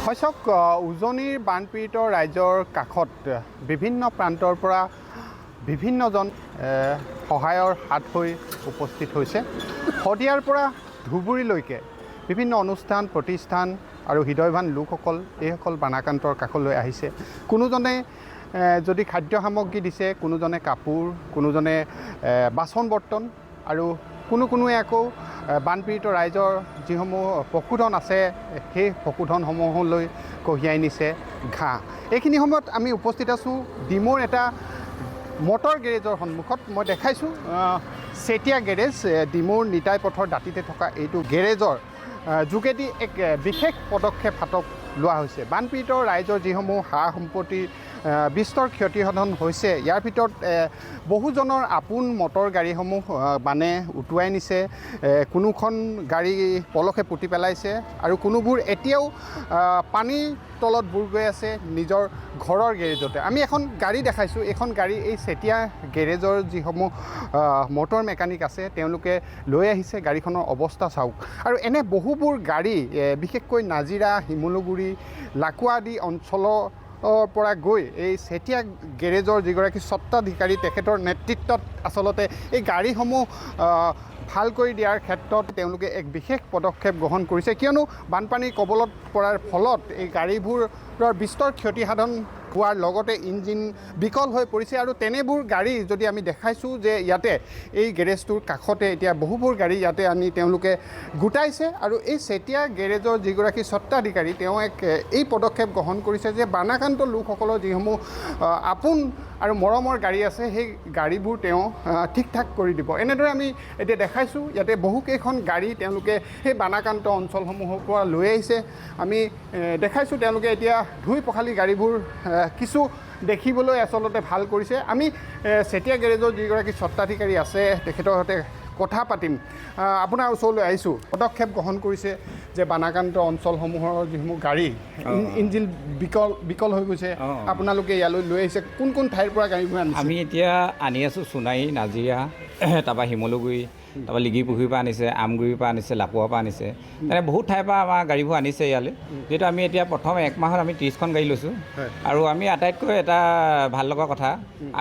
শৈশক উজনিৰ বানপীড়িত ৰাইজৰ কাষত বিভিন্ন প্ৰান্তৰ পৰা বিভিন্নজন সহায়ৰ হাত হৈ উপস্থিত হৈছে। শদিয়াৰ পৰা ধুবুৰীলৈকে বিভিন্ন অনুষ্ঠান প্ৰতিষ্ঠান আৰু হৃদয়বান লোকসকল এইসকল বানাক্ৰান্তৰ কাষলৈ আহিছে। কোনোজনে যদি খাদ্য সামগ্ৰী দিছে, কোনোজনে কাপোৰ, কোনোজনে বাচন বৰ্তন আৰু কোনোৱে আকৌ বানপীড়িত ৰাইজৰ যিসমূহ পশুধন আছে সেই পশুধনসমূহলৈ কঢ়িয়াই নিছে ঘাঁহ। এইখিনি সময়ত আমি উপস্থিত আছোঁ ডিমৌৰ এটা মটৰ গেৰেজৰ সন্মুখত। মই দেখাইছোঁ চেতিয়া গেৰেজ, ডিমৌৰ নিতাই পথৰ দাঁতিতে থকা এইটো গেৰেজৰ যোগেদি এক বিশেষ পদক্ষেপ হাতত লোৱা হৈছে। বানপীড়িত ৰাইজৰ যিসমূহ সা সম্পত্তিৰ বিস্তৰ ক্ষতিসাধন হৈছে, ইয়াৰ ভিতৰত বহুজনৰ আপোন মটৰ গাড়ীসমূহ বানে উটুৱাই নিছে, কোনোখন গাড়ী পলসে পুতি পেলাইছে আৰু কোনোবোৰ এতিয়াও পানীৰ তলত বুৰ গৈ আছে নিজৰ ঘৰৰ গেৰেজতে। আমি এখন গাড়ী দেখাইছোঁ, এইখন গাড়ী এই চেতিয়া গেৰেজৰ যিসমূহ মটৰ মেকানিক আছে তেওঁলোকে লৈ আহিছে। গাড়ীখনৰ অৱস্থা চাওক। আৰু এনে বহুবোৰ গাড়ী বিশেষকৈ নাজিৰা, শিমলুগুৰি, লাকুৱা আদি অঞ্চলৰ পৰা গৈ এই চেতিয়া গেৰেজৰ যিগৰাকী স্বত্বাধিকাৰী তেখেতৰ নেতৃত্বত আচলতে এই গাড়ীসমূহ ভাল কৰি দিয়াৰ ক্ষেত্ৰত তেওঁলোকে এক বিশেষ পদক্ষেপ গ্ৰহণ কৰিছে। কিয়নো বানপানীৰ কবলত পৰাৰ ফলত এই গাড়ীবোৰৰ বিস্তৰ ক্ষতিসাধন হোৱাৰ লগতে ইঞ্জিন বিকল হৈ পৰিছে। আৰু তেনেবোৰ গাড়ী যদি আমি দেখাইছোঁ যে ইয়াতে এই গেৰেজটোৰ কাষতে এতিয়া বহুবোৰ গাড়ী ইয়াতে আনি তেওঁলোকে গোটাইছে। আৰু এই চেতিয়া গেৰেজৰ যিগৰাকী স্বত্বাধিকাৰী তেওঁ এই পদক্ষেপ গ্ৰহণ কৰিছে যে বানাক্ৰান্ত লোকসকলৰ যিসমূহ আপোন আৰু মৰমৰ গাড়ী আছে সেই গাড়ীবোৰ তেওঁ ঠিক ঠাক কৰি দিব। এনেদৰে আমি এতিয়া দেখাইছোঁ ইয়াতে বহুকেইখন গাড়ী তেওঁলোকে সেই বানাক্ৰান্ত অঞ্চলসমূহৰ পৰা লৈ আহিছে। আমি দেখাইছোঁ তেওঁলোকে এতিয়া ধুই পখালি গাড়ীবোৰ কিছু দেখিবলৈ আচলতে ভাল কৰিছে। আমি চেতিয়া গেৰেজৰ যিগৰাকী স্বত্বাধিকাৰী আছে তেখেতৰ সৈতে কথা পাতিম। আপোনাৰ ওচৰলৈ আহিছোঁ। পদক্ষেপ গ্ৰহণ কৰিছে যে বানাক্ৰান্ত অঞ্চলসমূহৰ যিসমূহ গাড়ী ইঞ্জিন বিকল হৈ গৈছে, আপোনালোকে ইয়ালৈ লৈ আহিছে। কোন ঠাইৰ পৰা গাড়ীবোৰ আনিছে? আমি এতিয়া আনি আছোঁ সোণাৰী, নাজিৰা, তাৰপৰা শিমলুগুৰি, তাৰপৰা লিগিপুখুৰীৰ পৰা আনিছে, আমগুৰিৰ পৰা আনিছে, লাপুৱাৰ পৰা আনিছে, তেনে বহুত ঠাইৰ পৰা আমাৰ গাড়ীবোৰ আনিছে ইয়ালৈ। যিহেতু আমি এতিয়া প্ৰথম 1 মাহত আমি 30খন গাড়ী লৈছোঁ। আৰু আমি আটাইতকৈ এটা ভাল লগা কথা,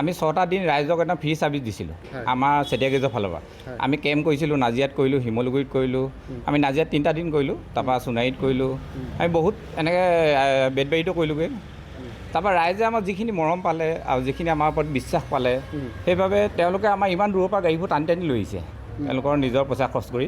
আমি 6টা দিন ৰাইজক একদম ফ্ৰী ছাৰ্ভিচ দিছিলোঁ আমাৰ চেতিয়া গেৰেজৰ ফালৰ পৰা। আমি কেম্প কৰিছিলোঁ, নাজিৰাত কৰিলোঁ, শিমলুগুৰিত কৰিলোঁ, আমি নাজিৰাত 3টা দিন কৰিলোঁ, তাৰপৰা সোণাৰীত কৰিলোঁ, আমি বহুত এনেকৈ বেতবাৰীতো কৰিলোঁগৈ। তাৰপৰা ৰাইজে আমাৰ যিখিনি মৰম পালে আৰু যিখিনি আমাৰ ওপৰত বিশ্বাস পালে, সেইবাবে তেওঁলোকে আমাৰ ইমান দূৰৰ পৰা গাড়ীবোৰ টানি লৈ আহিছে, তেওঁলোকৰ নিজৰ পইচা খৰচ কৰি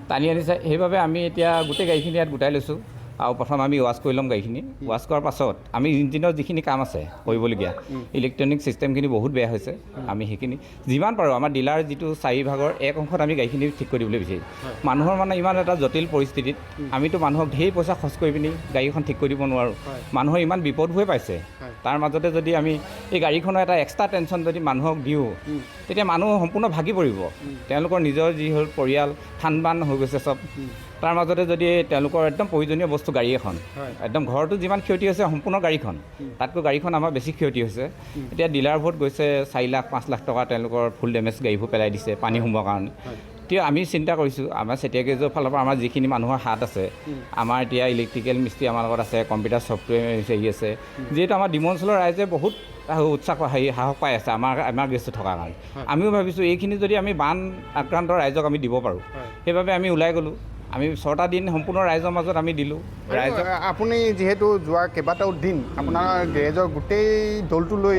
টানি আনিছে। সেইবাবে আমি এতিয়া গোটেই গাড়ীখিনি ইয়াত গোটাই লৈছোঁ। আৰু প্ৰথম আমি ৱাছ কৰি ল'ম গাড়ীখিনি। ৱাছ কৰাৰ পাছত আমি ইঞ্জিনৰ যিখিনি কাম আছে কৰিবলগীয়া, ইলেক্ট্ৰনিক ছিষ্টেমখিনি বহুত বেয়া হৈছে, আমি সেইখিনি যিমান পাৰোঁ আমাৰ ডিলাৰ যিটো 4 ভাগৰ 1 অংশত আমি গাড়ীখিনি ঠিক কৰি দিবলৈ বিচাৰিছোঁ। মানুহৰ মানে ইমান এটা জটিল পৰিস্থিতিত আমিতো মানুহক ঢেৰ পইচা খৰচ কৰি পিনি গাড়ীখন ঠিক কৰি দিব নোৱাৰোঁ। মানুহৰ ইমান বিপদ হৈ পাইছে, তাৰ মাজতে যদি আমি এই গাড়ীখনৰ এটা এক্সট্ৰা টেনশ্যন যদি মানুহক দিওঁ, তেতিয়া মানুহ সম্পূৰ্ণ ভাগি পৰিব। তেওঁলোকৰ নিজৰ যি হ'ল পৰিয়াল থান বান হৈ গৈছে চব, তাৰ মাজতে যদি তেওঁলোকৰ একদম প্ৰয়োজনীয় বস্তু গাড়ী এখন, একদম ঘৰতো যিমান ক্ষতি হৈছে সম্পূৰ্ণ গাড়ীখন, তাতকৈ গাড়ীখন আমাৰ বেছি ক্ষতি হৈছে। এতিয়া ডিলাৰবোৰত গৈছে 4 লাখ 5 লাখ টকা তেওঁলোকৰ ফুল ডেমেজ গাড়ীবোৰ পেলাই দিছে পানী সোমোৱাৰ কাৰণে। এতিয়া আমি চিন্তা কৰিছোঁ আমাৰ চেতিয়া গেৰেজৰ ফালৰ পৰা আমাৰ যিখিনি মানুহৰ হাত আছে, আমাৰ এতিয়া ইলেক্ট্ৰিকেল মিস্ত্ৰী আমাৰ লগত আছে, কম্পিউটাৰ ছফ্টৱেৰ হেৰি আছে, যিহেতু আমাৰ ডিমৌ অঞ্চলৰ ৰাইজে বহুত উৎসাহ সাহস পাই আছে আমাৰ গেছটো থকাৰ কাৰণে। আমিও ভাবিছোঁ এইখিনি যদি আমি বান আক্ৰান্ত ৰাইজক আমি দিব পাৰোঁ, সেইবাবে আমি ওলাই গ'লোঁ। আমি 6টা দিন সম্পূৰ্ণ ৰাইজৰ মাজত আমি দিলোঁ। ৰাইজক আপুনি যিহেতু যোৱা কেইবাটাও দিন আপোনাৰ গেৰেজৰ গোটেই দলটো লৈ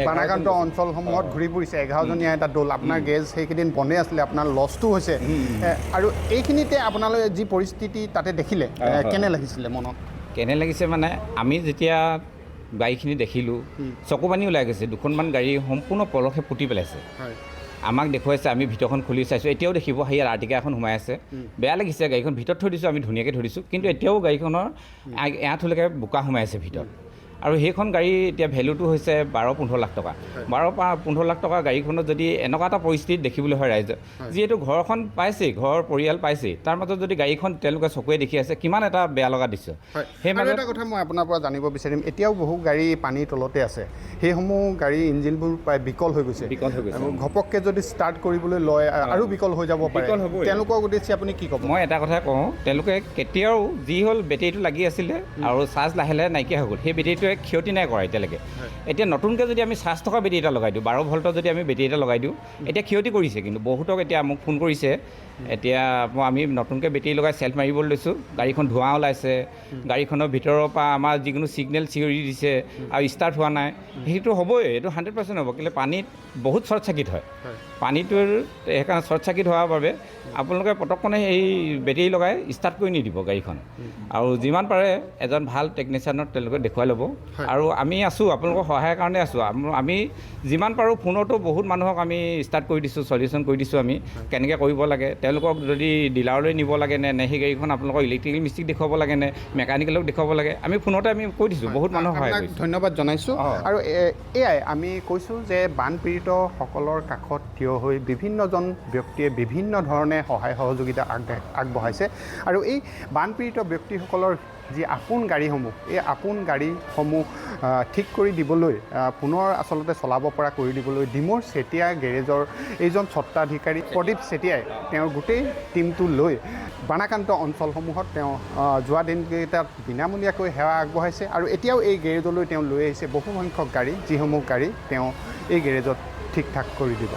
বানাক্ৰান্ত অঞ্চলসমূহত ঘূৰি ফুৰিছে, 11জনীয়া এটা দল। আপোনাৰ গেৰেজ সেইকেইদিন বন্ধে আছিলে, আপোনাৰ লছটো হৈছে। আৰু এইখিনিতে আপোনালোকে যি পৰিস্থিতি তাতে দেখিলে কেনে লাগিছিলে মনত? কেনে লাগিছে মানে আমি যেতিয়া গাড়ীখিনি দেখিলোঁ চকু পানী ওলাই গৈছে। 2খনমান গাড়ী সম্পূৰ্ণ পলসে পুতি পেলাইছে। আমাক দেখুৱাইছে, আমি ভিতৰখন খুলি চাইছোঁ, এতিয়াও দেখিব সেই আৰ্টিকা এখন সোমাই আছে। বেয়া লাগিছে, গাড়ীখন ভিতৰত থৈ দিছোঁ, আমি ধুনীয়াকৈ থৈ দিছোঁ, কিন্তু এতিয়াও গাড়ীখনৰ এআঁঠলৈকে বোকা সোমাই আছে ভিতৰত। আৰু সেইখন গাড়ী এতিয়া ভেলুটো হৈছে 12-15 লাখ টকা। 12-15 লাখ টকা গাড়ীখনত যদি এনেকুৱা এটা পৰিস্থিতি দেখিবলৈ হয় ৰাইজে, যিহেতু ঘৰখন পাইছেই, ঘৰৰ পৰিয়াল পাইছেই, তাৰ মাজত যদি গাড়ীখন তেওঁলোকে চকুৱে দেখি আছে, কিমান এটা বেয়া লগা দৃশ্য। সেই এটা কথা মই আপোনাৰ পৰা জানিব বিচাৰিম, এতিয়াও বহু গাড়ী পানীৰ তলতে আছে, সেইসমূহ গাড়ী ইঞ্জিনবোৰ প্ৰায় বিকল হৈ গৈছে, ঘপককৈ যদি ষ্টাৰ্ট কৰিবলৈ লয় আৰু বিকল হৈ যাব পাৰে, তেওঁলোকক উদ্দেশ্যে আপুনি কি ক'ব? মই এটা কথাই কওঁ, তেওঁলোকে কেতিয়াও যি হ'ল বেটেৰীটো লাগি আছিলে আৰু চাৰ্জ লাহে লাহে নাইকিয়া হৈ গ'ল, সেই বেটেৰীটোৱে ক্ষতি নাই কৰা এতিয়ালৈকে। এতিয়া নতুনকৈ যদি আমি চাৰ্জ থকা বেটেৰী এটা লগাই দিওঁ, 12 ভল্টৰ যদি আমি বেটেৰী এটা লগাই দিওঁ, এতিয়া ক্ষতি কৰিছে। কিন্তু বহুতক এতিয়া মোক ফোন কৰিছে, এতিয়া আমি নতুনকৈ বেটেৰী লগাই চেল্ফ মাৰিবলৈ লৈছোঁ, গাড়ীখন ধোঁৱা ওলাইছে, গাড়ীখনৰ ভিতৰৰ পৰা আমাৰ যিকোনো ছিগনেল চিঞৰি দিছে আৰু ষ্টাৰ্ট হোৱা নাই, সেইটো হ'বই, এইটো 100% হ'ব। কিন্তু পানীত বহুত শ্বৰ্ট চাৰ্কিট হয়, পানীটোৰ সেইকাৰণে শ্বৰ্ট চাৰ্কিট হোৱাৰ বাবে আপোনালোকে পটকনে এই বেটেৰী লগাই ষ্টাৰ্ট কৰি নিদিব গাড়ীখন, আৰু যিমান পাৰে এজন ভাল টেকনিচিয়ানত তেওঁলোকে দেখুৱাই ল'ব। আৰু আমি আছোঁ, আপোনালোকৰ সহায়ৰ কাৰণে আছোঁ। আমি যিমান পাৰোঁ ফোনতো বহুত মানুহক আমি ষ্টাৰ্ট কৰি দিছোঁ, চলিউশ্যন কৰি দিছোঁ আমি কেনেকৈ কৰিব লাগে। তেওঁলোকক যদি ডিলাৰলৈ নিব লাগে নে সেই গাড়ীখন আপোনালোকৰ ইলেক্ট্ৰিকেল মিস্ত্ৰীক দেখুৱাব লাগে নে মেকানিকেলক দেখুৱাব লাগে, আমি ফোনতে আমি কৈ দিছোঁ, বহুত মানুহক সহায় কৰিছোঁ। ধন্যবাদ জনাইছোঁ। আৰু এয়াই আমি কৈছোঁ যে বানপীড়িতসকলৰ কাষত থিয় হৈ বিভিন্নজন ব্যক্তিয়ে বিভিন্ন ধৰণে সহায় সহযোগিতা আগবঢ়াইছে। আৰু এই বানপীড়িত ব্যক্তিসকলৰ যি আপোন গাড়ীসমূহ, এই আপোন গাড়ীসমূহ ঠিক কৰি দিবলৈ, পুনৰ আচলতে চলাব পৰা কৰি দিবলৈ ডিমৌৰ চেতিয়া গেৰেজৰ এইজন স্বত্বাধিকাৰী প্ৰদীপ চেতিয়াই তেওঁৰ গোটেই টীমটো লৈ বানাক্ৰান্ত অঞ্চলসমূহত তেওঁ যোৱা দিনকেইটাত বিনামূলীয়াকৈ সেৱা আগবঢ়াইছে। আৰু এতিয়াও এই গেৰেজলৈ তেওঁ লৈ আহিছে বহুসংখ্যক গাড়ী, যিসমূহ গাড়ী তেওঁ এই গেৰেজত ঠিক ঠাক কৰি দিব।